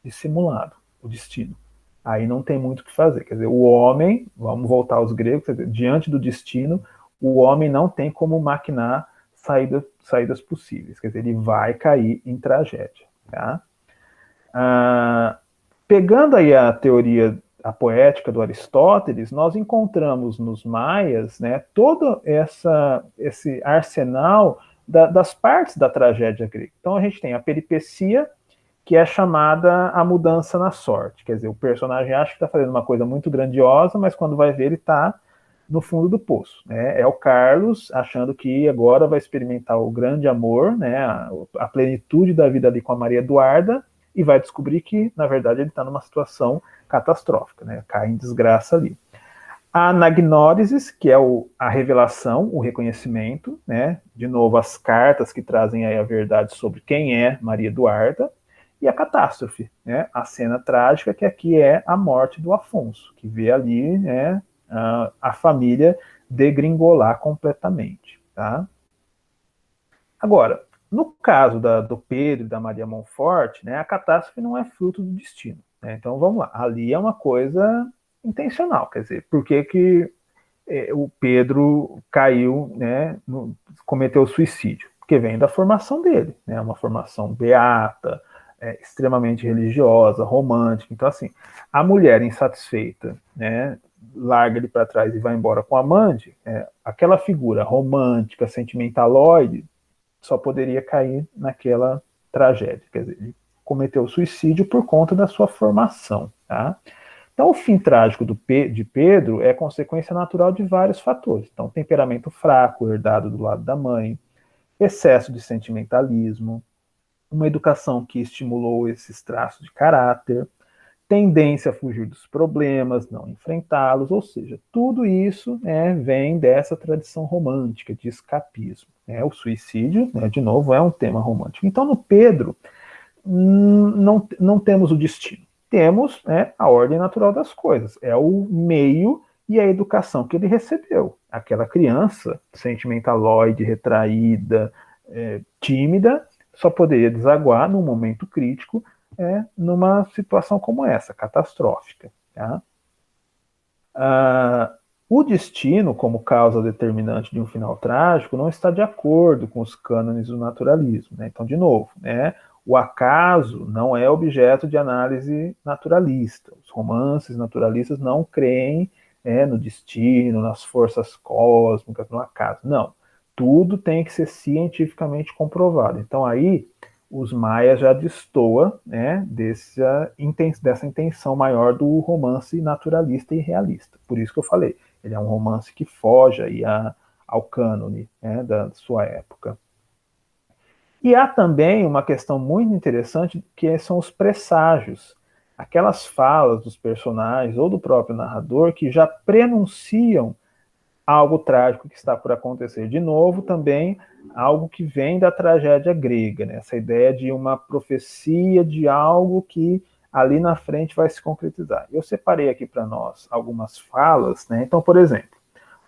dissimulado, o destino. Aí não tem muito o que fazer. Quer dizer, o homem, vamos voltar aos gregos, quer dizer, diante do destino, o homem não tem como maquinar saídas possíveis. Quer dizer, ele vai cair em tragédia. Tá? Pegando aí a teoria, a poética do Aristóteles, nós encontramos nos maias, né, todo esse arsenal das partes da tragédia grega. Então a gente tem a peripecia, que é chamada a mudança na sorte. Quer dizer, o personagem acha que está fazendo uma coisa muito grandiosa, mas quando vai ver, ele está no fundo do poço. Né? É o Carlos achando que agora vai experimentar o grande amor, né, a plenitude da vida ali com a Maria Eduarda, e vai descobrir que, na verdade, ele está numa situação catastrófica, né? Cai em desgraça ali. A anagnórisis, que é a revelação, o reconhecimento, né? De novo, as cartas que trazem aí a verdade sobre quem é Maria Eduarda, e a catástrofe, né? A cena trágica, que aqui é a morte do Afonso, que vê ali, né, a família degringolar completamente, tá? Agora, no caso do Pedro e da Maria Monforte, né, a catástrofe não é fruto do destino. Né? Então vamos lá, ali é uma coisa intencional, quer dizer, por que o Pedro caiu, né, cometeu suicídio? Porque vem da formação dele, né, uma formação beata, extremamente religiosa, romântica. Então, assim, a mulher insatisfeita, né, larga ele para trás e vai embora com a amante, aquela figura romântica, sentimentaloide, só poderia cair naquela tragédia. Quer dizer, ele cometeu suicídio por conta da sua formação. Tá? Então, o fim trágico de Pedro é consequência natural de vários fatores. Então, temperamento fraco, herdado do lado da mãe, excesso de sentimentalismo, uma educação que estimulou esses traços de caráter, tendência a fugir dos problemas, não enfrentá-los, ou seja, tudo isso vem dessa tradição romântica de escapismo. O suicídio, de novo, é um tema romântico. Então, no Pedro, não temos o destino, temos a ordem natural das coisas, é o meio e a educação que ele recebeu. Aquela criança sentimentaloide, retraída, tímida, só poderia desaguar num momento crítico numa situação como essa, catastrófica. Tá? O destino, como causa determinante de um final trágico, não está de acordo com os cânones do naturalismo. Né? Então, de novo, o acaso não é objeto de análise naturalista. Os romances naturalistas não creem no destino, nas forças cósmicas, no acaso. Não. Tudo tem que ser cientificamente comprovado. Então, aí, os maias já destoa dessa intenção maior do romance naturalista e realista. Por isso que eu falei, ele é um romance que foge aí ao cânone da sua época. E há também uma questão muito interessante, que são os presságios. Aquelas falas dos personagens ou do próprio narrador que já prenunciam algo trágico que está por acontecer. De novo, também algo que vem da tragédia grega, né? Essa ideia de uma profecia de algo que ali na frente vai se concretizar. Eu separei aqui para nós algumas falas, né? Então, por exemplo,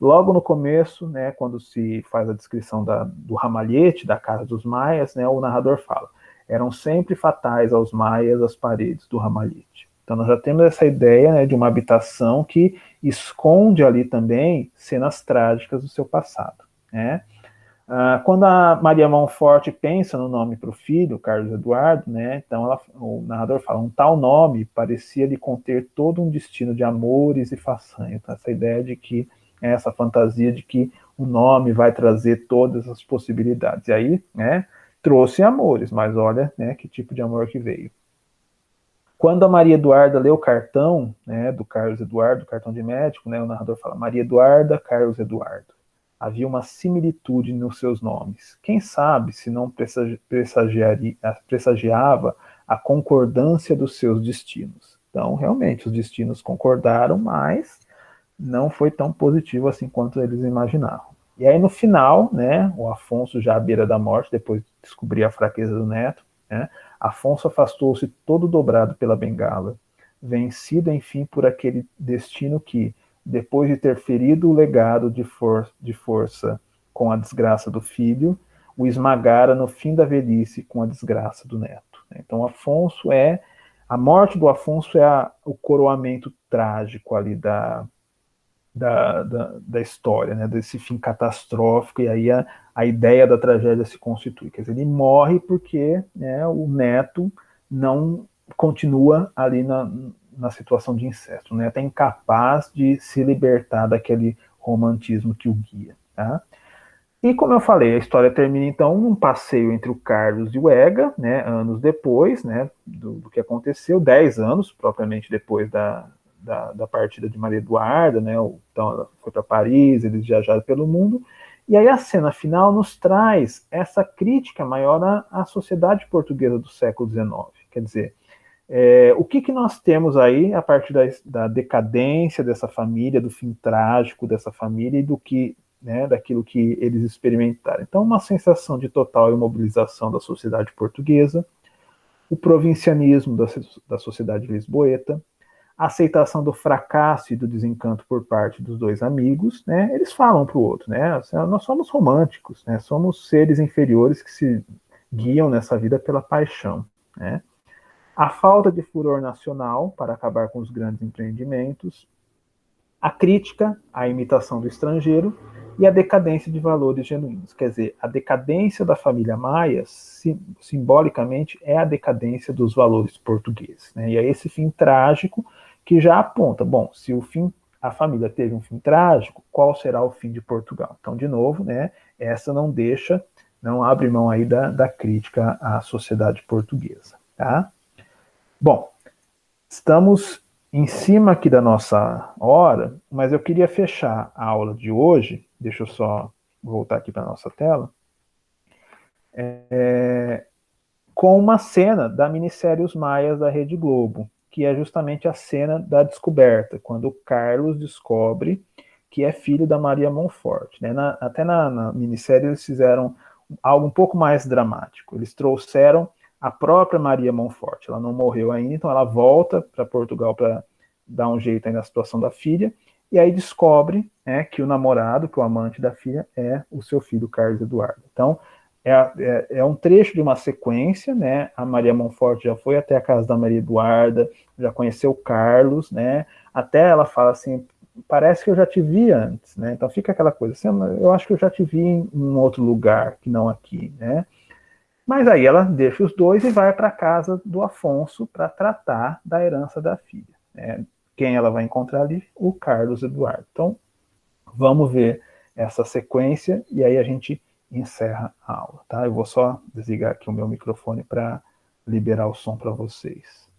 logo no começo, né, quando se faz a descrição do ramalhete, da casa dos maias, né, o narrador fala: eram sempre fatais aos maias as paredes do ramalhete. Então nós já temos essa ideia de uma habitação que esconde ali também cenas trágicas do seu passado. Né? Quando a Maria Monforte pensa no nome para o filho, Carlos Eduardo, então o narrador fala: um tal nome parecia lhe conter todo um destino de amores e façanhas. Então, essa ideia de que, essa fantasia de que o nome vai trazer todas as possibilidades. E aí, trouxe amores, mas olha que tipo de amor que veio. Quando a Maria Eduarda lê o cartão do Carlos Eduardo, o cartão de médico, o narrador fala: Maria Eduarda, Carlos Eduardo. havia uma similitude nos seus nomes. Quem sabe se não pressagiava a concordância dos seus destinos. Então, realmente, os destinos concordaram, mas não foi tão positivo assim quanto eles imaginavam. E aí, no final, né, o Afonso, já à beira da morte, depois de descobrir a fraqueza do neto, né, Afonso afastou-se todo dobrado pela bengala, vencido, enfim, por aquele destino que, depois de ter ferido o legado de força com a desgraça do filho, o esmagara no fim da velhice com a desgraça do neto. Então, a morte do Afonso é o coroamento trágico ali da história, né, desse fim catastrófico, e aí a ideia da tragédia se constitui. Quer dizer, ele morre porque, né, o neto não continua ali na situação de incesto. O neto é incapaz de se libertar daquele romantismo que o guia. Tá? E como eu falei, a história termina então num passeio entre o Carlos e o Ega, né, anos depois, né, do que aconteceu, 10 anos propriamente depois da partida de Maria Eduarda, né, então ela foi para Paris, eles viajaram pelo mundo, e aí a cena final nos traz essa crítica maior à sociedade portuguesa do século XIX, quer dizer, o que nós temos aí a partir da decadência dessa família, do fim trágico dessa família e do que, né, daquilo que eles experimentaram. Então, uma sensação de total imobilização da sociedade portuguesa, o provincianismo da sociedade lisboeta, a aceitação do fracasso e do desencanto por parte dos dois amigos, né? Eles falam para o outro, né? Nós somos românticos, né? Somos seres inferiores que se guiam nessa vida pela paixão, né? A falta de furor nacional para acabar com os grandes empreendimentos, a crítica à imitação do estrangeiro e a decadência de valores genuínos. Quer dizer, a decadência da família Maia, simbolicamente, é a decadência dos valores portugueses. Né? E é esse fim trágico que já aponta, bom, se a família teve um fim trágico, qual será o fim de Portugal? Então, de novo, né, essa não abre mão aí da crítica à sociedade portuguesa. Tá? Bom, estamos em cima aqui da nossa hora, mas eu queria fechar a aula de hoje, deixa eu só voltar aqui para a nossa tela, com uma cena da minissérie Os Maias da Rede Globo, que é justamente a cena da descoberta, quando o Carlos descobre que é filho da Maria Monforte. Né? Até na minissérie eles fizeram algo um pouco mais dramático. Eles trouxeram a própria Maria Monforte. Ela não morreu ainda, então ela volta para Portugal para dar um jeito aí na situação da filha, e aí descobre, né, que o namorado, que o amante da filha, é o seu filho Carlos Eduardo. Então, é um trecho de uma sequência, né? A Maria Monforte já foi até a casa da Maria Eduarda, já conheceu o Carlos, né? Até ela fala assim, parece que eu já te vi antes, né? Então fica aquela coisa assim, eu acho que eu já te vi em um outro lugar, que não aqui, né? Mas aí ela deixa os dois e vai para a casa do Afonso para tratar da herança da filha. Né? Quem ela vai encontrar ali? O Carlos Eduardo. Então, vamos ver essa sequência e aí a gente encerra a aula, tá? Eu vou só desligar aqui o meu microfone para liberar o som para vocês.